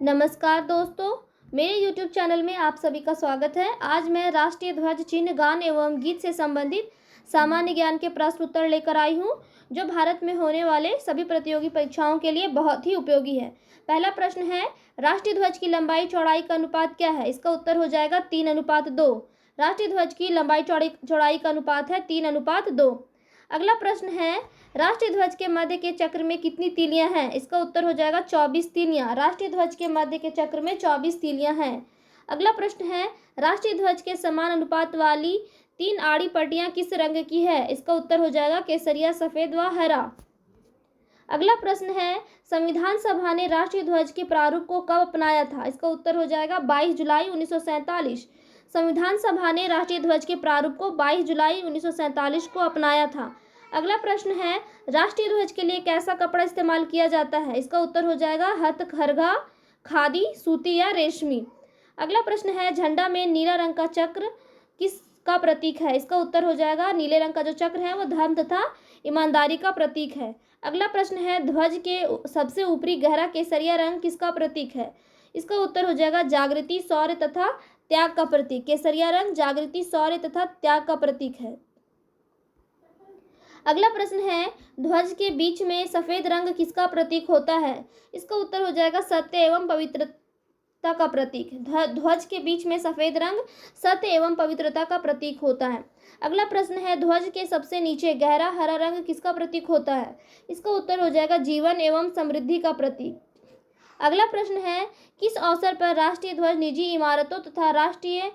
नमस्कार दोस्तों, मेरे YouTube चैनल में आप सभी का स्वागत है। आज मैं राष्ट्रीय ध्वज चिन्ह, गान एवं गीत से संबंधित सामान्य ज्ञान के प्रश्न उत्तर लेकर आई हूँ, जो भारत में होने वाले सभी प्रतियोगी परीक्षाओं के लिए बहुत ही उपयोगी है। पहला प्रश्न है, राष्ट्रीय ध्वज की लंबाई चौड़ाई का अनुपात क्या है? इसका उत्तर हो जाएगा 3:2। राष्ट्रीय ध्वज की लंबाई चौड़ाई का अनुपात है 3:2। अगला प्रश्न है, राष्ट्रीय ध्वज के मध्य के चक्र में कितनी तीलियां हैं? इसका उत्तर हो जाएगा 24 तीलियां। राष्ट्रीय ध्वज के मध्य के चक्र में 24 तीलियां हैं। अगला प्रश्न है, राष्ट्रीय ध्वज के समान अनुपात वाली 3 आड़ी पट्टियां किस रंग की है? इसका उत्तर हो जाएगा केसरिया, सफेद व हरा। अगला प्रश्न है, संविधान सभा ने राष्ट्रीय ध्वज के प्रारूप को कब अपनाया था? इसका उत्तर हो जाएगा 22 जुलाई 1947। संविधान सभा ने राष्ट्रीय ध्वज के प्रारूप को 22 जुलाई 1947 को अपनाया था। अगला प्रश्न है, राष्ट्रीय ध्वज के लिए कैसा कपड़ा इस्तेमाल किया जाता है? इसका उत्तर हो जाएगा हथकरघा, खादी, सूती या रेशमी। अगला प्रश्न है, झंडा में नीला रंग का चक्र किसका प्रतीक है? इसका उत्तर हो जाएगा नीले रंग का जो चक्र है वो धर्म तथा ईमानदारी का प्रतीक है। अगला प्रश्न है, ध्वज के सबसे ऊपरी गहरा केसरिया रंग किसका प्रतीक है? इसका उत्तर हो जाएगा जागृति, शौर्य तथा त्याग का प्रतीक। केसरिया रंग जागृति, शौर्य तथा त्याग का प्रतीक है। अगला प्रश्न है, ध्वज के बीच में सफेद रंग किसका प्रतीक होता है? इसका उत्तर हो जाएगा सत्य एवं पवित्रता का प्रतीक। ध्वज के बीच में सफेद रंग सत्य एवं पवित्रता का प्रतीक होता है। अगला प्रश्न है, ध्वज के सबसे नीचे गहरा हरा रंग किसका प्रतीक होता है? इसका उत्तर हो जाएगा जीवन एवं समृद्धि का प्रतीक। अगला प्रश्न है, किस अवसर पर राष्ट्रीय ध्वज निजी इमारतों तथा राष्ट्रीय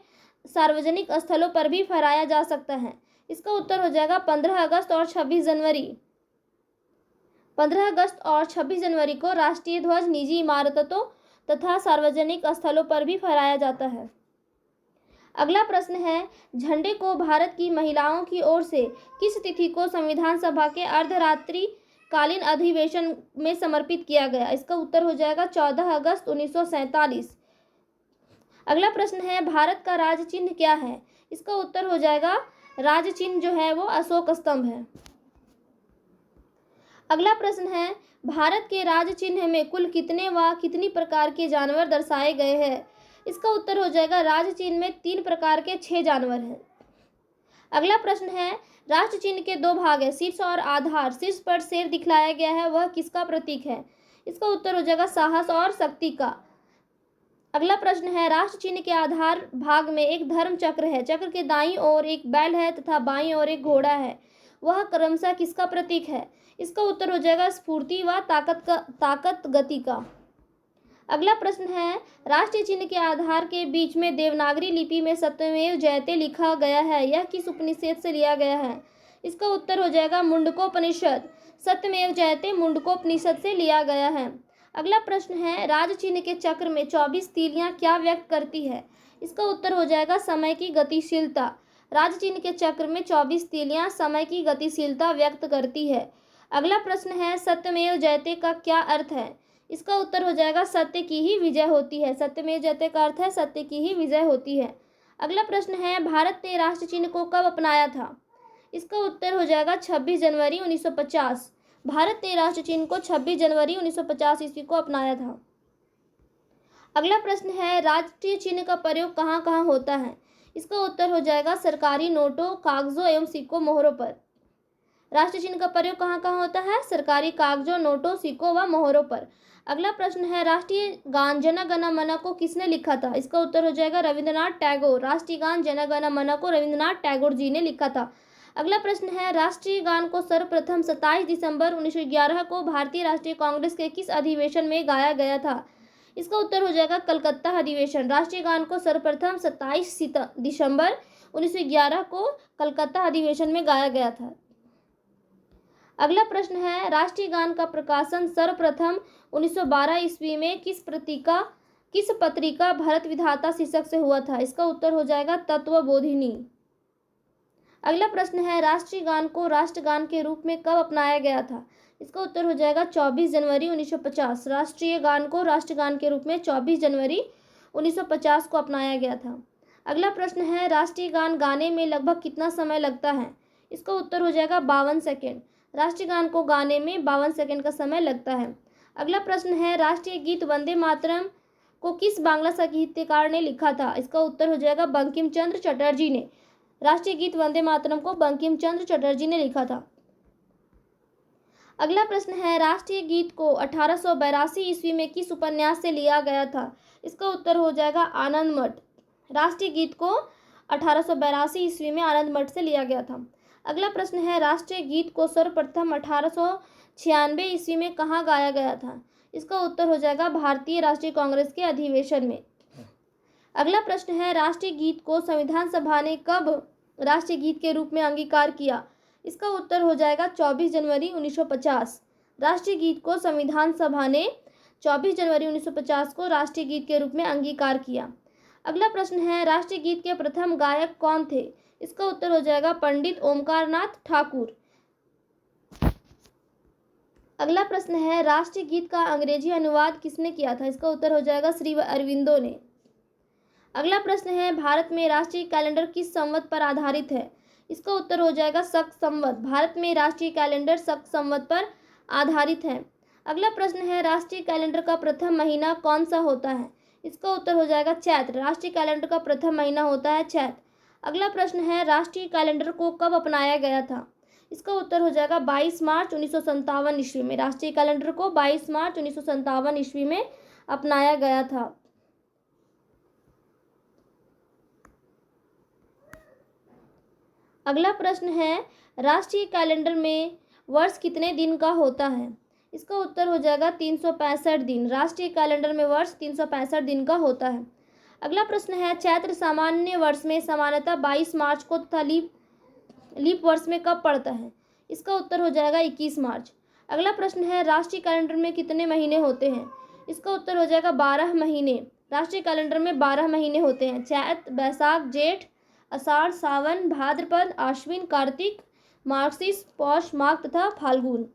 सार्वजनिक स्थलों पर भी फहराया जा सकता है? इसका उत्तर हो जाएगा 15 अगस्त और 26 जनवरी। 15 अगस्त और 26 जनवरी को राष्ट्रीय ध्वज निजी इमारतों तथा सार्वजनिक स्थलों पर भी फहराया जाता है। अगला प्रश्न है, झंडे को भारत की महिलाओं की ओर से किस तिथि को संविधान सभा के अर्धरात्रि कालीन अधिवेशन में समर्पित किया गया? इसका उत्तर हो जाएगा 14 अगस्त 1947। अगला प्रश्न है, भारत का राज्य चिन्ह क्या है? इसका उत्तर हो जाएगा राज्य चिन्ह जो है वो अशोक स्तंभ है। अगला प्रश्न है, भारत के राज्य चिन्ह में कुल कितने व कितनी प्रकार के जानवर दर्शाए गए हैं? इसका उत्तर हो जाएगा राज्य चिन्ह में 3 प्रकार के 6 जानवर हैं। अगला प्रश्न है, राष्ट्र चिन्ह के 2 भाग है, शीर्ष और आधार। शीर्ष पर शेर दिखलाया गया है, वह किसका प्रतीक है? इसका उत्तर हो जाएगा साहस और शक्ति का। अगला प्रश्न है, राष्ट्र चिन्ह के आधार भाग में एक धर्म चक्र है। चक्र के दाईं ओर एक बैल है तथा बाईं ओर एक घोड़ा है, वह क्रमशः किसका प्रतीक है? इसका उत्तर हो जाएगा स्फूर्ति व ताकत गति का। अगला प्रश्न है, राष्ट्रीय चिन्ह के आधार के बीच में देवनागरी लिपि में सत्यमेव जयते लिखा गया है, यह किस उपनिषद से लिया गया है? इसका उत्तर हो जाएगा मुंडकोपनिषद। सत्यमेव जयते मुंडकोपनिषद से लिया गया है। अगला प्रश्न है, राज्य चिन्ह के चक्र में 24 तीलियां क्या व्यक्त करती है? इसका उत्तर हो जाएगा समय की गतिशीलता। राज्य चिन्ह के चक्र में 24 तीलियां समय की गतिशीलता व्यक्त करती है। अगला प्रश्न है, सत्यमेव जयते का क्या अर्थ है? इसका उत्तर हो जाएगा सत्य की ही विजय होती है। सत्यमेव जयते का अर्थ है सत्य की ही विजय होती है। अगला प्रश्न है, भारत ने राष्ट्र चिन्ह को कब अपनाया था? इसका उत्तर हो जाएगा 26 जनवरी 1950। भारत ने राष्ट्र चिन्ह को 26 जनवरी 1950 ईस्वी को अपनाया था। अगला प्रश्न है, राष्ट्रीय चिन्ह का प्रयोग कहाँ कहाँ होता है? इसका उत्तर हो जाएगा सरकारी नोटों, कागजों एवं सिक्कों, मोहरों पर। राष्ट्रीय चिन्ह का प्रयोग कहाँ कहाँ होता है? सरकारी कागजों, नोटों, सिक्कों व मोहरों पर। अगला प्रश्न है, राष्ट्रीय गान जन गण मन को किसने लिखा था? इसका उत्तर हो जाएगा रविंद्रनाथ टैगोर। राष्ट्रीय गान जन गण मन को रविंद्रनाथ टैगोर जी ने लिखा था। अगला प्रश्न है, राष्ट्रीय गान को सर्वप्रथम 27 दिसंबर 1911 को भारतीय राष्ट्रीय कांग्रेस के किस अधिवेशन में गाया गया था? इसका उत्तर हो जाएगा कलकत्ता अधिवेशन। राष्ट्रीय गान को सर्वप्रथम 27 दिसंबर 1911 को कलकत्ता अधिवेशन में गाया गया था। अगला प्रश्न है, राष्ट्रीय गान का प्रकाशन सर्वप्रथम 1912 ईस्वी में किस पत्रिका भरत विधाता शीर्षक से हुआ था? इसका उत्तर हो जाएगा तत्वबोधिनी। अगला प्रश्न है, राष्ट्रीय गान को राष्ट्रगान के रूप में कब अपनाया गया था? इसका उत्तर हो जाएगा 24 जनवरी 1950। राष्ट्रीय गान को राष्ट्रगान के रूप में 24 जनवरी 1950 को अपनाया गया था। अगला प्रश्न है, राष्ट्रीय गान गाने में लगभग कितना समय लगता है? इसका उत्तर हो जाएगा 52 सेकेंड। राष्ट्रीय गान को गाने में 52 सेकेंड का समय लगता है। अगला प्रश्न है, राष्ट्रीय गीत वंदे मातरम को किस बांग्ला साहित्यकार ने लिखा था? इसका उत्तर हो जाएगा बंकिम चंद्र चटर्जी ने। राष्ट्रीय गीत वंदे मातरम को बंकिम चंद्र चटर्जी ने लिखा था। अगला प्रश्न है, राष्ट्रीय गीत को 1882 ईस्वी में किस उपन्यास से लिया गया था? इसका उत्तर हो जाएगा आनंद मठ। राष्ट्रीय गीत को 1882 ईस्वी में आनंद मठ से लिया गया था। अगला प्रश्न है, राष्ट्रीय गीत को सर्वप्रथम 1896 ईस्वी में कहाँ गाया गया था? इसका उत्तर हो जाएगा भारतीय राष्ट्रीय कांग्रेस के अधिवेशन में। अगला प्रश्न है, राष्ट्रीय गीत को संविधान सभा ने कब राष्ट्रीय गीत के रूप में अंगीकार किया? इसका उत्तर हो जाएगा 24 जनवरी 1950। राष्ट्रीय गीत को संविधान सभा ने 24 जनवरी 1950 को राष्ट्रीय गीत के रूप में अंगीकार किया। अगला प्रश्न है, राष्ट्रीय गीत के प्रथम गायक कौन थे? इसका उत्तर हो जाएगा पंडित ओमकार नाथ ठाकुर। अगला प्रश्न है, राष्ट्रीय गीत का अंग्रेजी अनुवाद किसने किया था? इसका उत्तर हो जाएगा श्री अरविंदो ने। अगला प्रश्न है, भारत में राष्ट्रीय कैलेंडर किस संवत पर आधारित है? इसका उत्तर हो जाएगा शक संवत। भारत में राष्ट्रीय कैलेंडर शक संवत पर आधारित है। अगला प्रश्न है, राष्ट्रीय कैलेंडर का प्रथम महीना कौन सा होता है? इसका उत्तर हो जाएगा चैत्र। राष्ट्रीय कैलेंडर का प्रथम महीना होता है चैत्र। अगला प्रश्न है, राष्ट्रीय कैलेंडर को कब अपनाया गया था? इसका उत्तर हो जाएगा 22 मार्च 1957 ईस्वी में। राष्ट्रीय कैलेंडर को 22 मार्च 1957 ईस्वी में अपनाया गया था। अगला प्रश्न है, राष्ट्रीय कैलेंडर में वर्ष कितने दिन का होता है? इसका उत्तर हो जाएगा 365 दिन। राष्ट्रीय कैलेंडर में वर्ष 365 दिन का होता है। अगला प्रश्न है, चैत्र सामान्य वर्ष में सामान्यतः 22 मार्च को तथा लीप वर्ष में कब पड़ता है? इसका उत्तर हो जाएगा 21 मार्च। अगला प्रश्न है, राष्ट्रीय कैलेंडर में कितने महीने होते हैं? इसका उत्तर हो जाएगा 12 महीने। राष्ट्रीय कैलेंडर में 12 महीने होते हैं। चैत, बैसाख, जेठ, आषाढ़, सावन, भाद्रपद, आश्विन, कार्तिक, मार्गशीर्ष, पौष, माघ तथा फाल्गुन।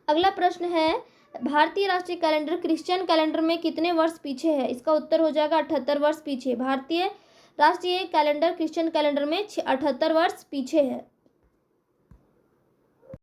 अगला प्रश्न है, भारतीय राष्ट्रीय कैलेंडर क्रिश्चियन कैलेंडर में कितने वर्ष पीछे है? इसका उत्तर हो जाएगा 78 वर्ष पीछे। भारतीय राष्ट्रीय कैलेंडर क्रिश्चियन कैलेंडर में 78 वर्ष पीछे है।